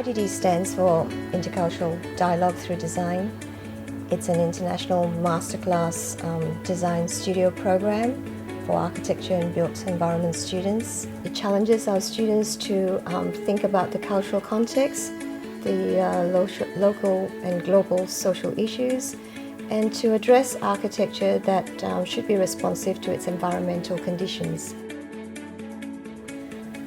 iDiDe stands for Intercultural Dialogue Through Design. It's an international masterclass design studio program for architecture and built environment students. It challenges our students to think about the cultural context, the local and global social issues, and to address architecture that should be responsive to its environmental conditions.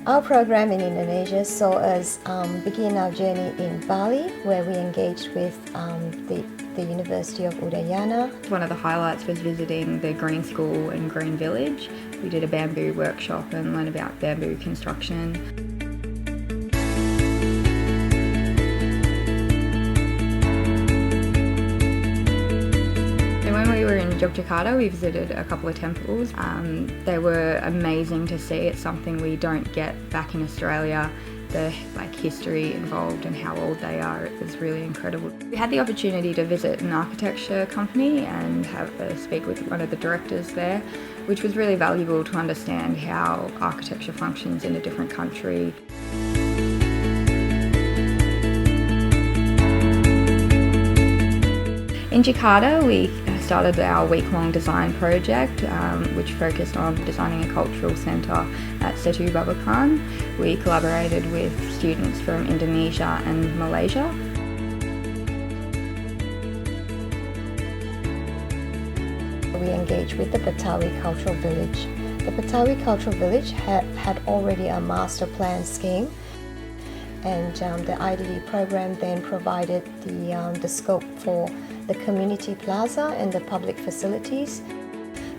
Our program in Indonesia saw us begin our journey in Bali, where we engaged with the University of Udayana. One of the highlights was visiting the Green School and Green Village. We did a bamboo workshop and learned about bamboo construction. When we were in Yogyakarta, we visited a couple of temples. They were amazing to see. It's something we don't get back in Australia. The history involved and how old they are, it was really incredible. We had the opportunity to visit an architecture company and speak with one of the directors there, which was really valuable to understand how architecture functions in a different country. In Jakarta, we started our week-long design project, which focused on designing a cultural centre at Setu Babakan. We collaborated with students from Indonesia and Malaysia. We engaged with the Betawi Cultural Village. The Betawi Cultural Village had already a master plan scheme, and the iDiDe program then provided the scope for the community plaza and the public facilities.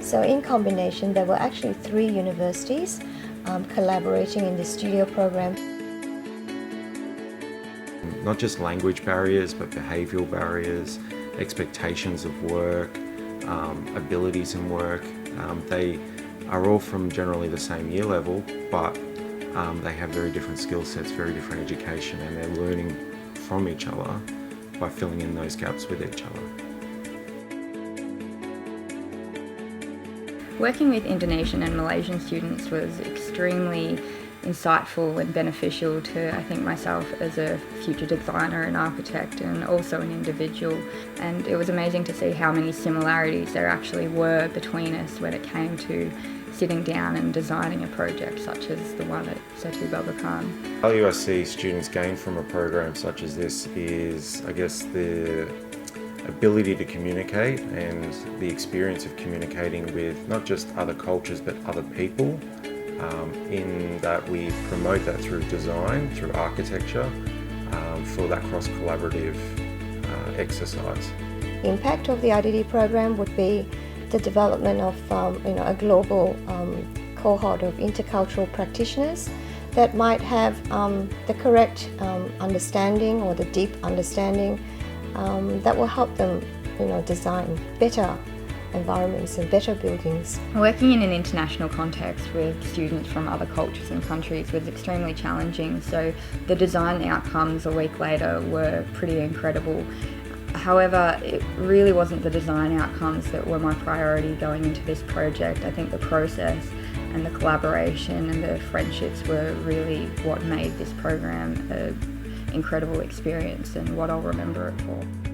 So in combination, there were actually 3 universities collaborating in the studio program. Not just language barriers, but behavioural barriers, expectations of work, abilities in work. They are all from generally the same year level, but they have very different skill sets, very different education, and they're learning from each other by filling in those gaps with each other. Working with Indonesian and Malaysian students was extremely insightful and beneficial to, I think, myself as a future designer and architect, and also an individual. And it was amazing to see how many similarities there actually were between us when it came to sitting down and designing a project such as the one at Setu Babakan. The value I see students gain from a program such as this is, I guess, the ability to communicate and the experience of communicating with not just other cultures but other people, in that we promote that through design, through architecture, for that cross-collaborative exercise. The impact of the iDiDe program would be the development of a global cohort of intercultural practitioners that might have the correct understanding or the deep understanding that will help them design better environments and better buildings. Working in an international context with students from other cultures and countries was extremely challenging, so the design outcomes a week later were pretty incredible. However, it really wasn't the design outcomes that were my priority going into this project. I think the process and the collaboration and the friendships were really what made this program an incredible experience and what I'll remember it for.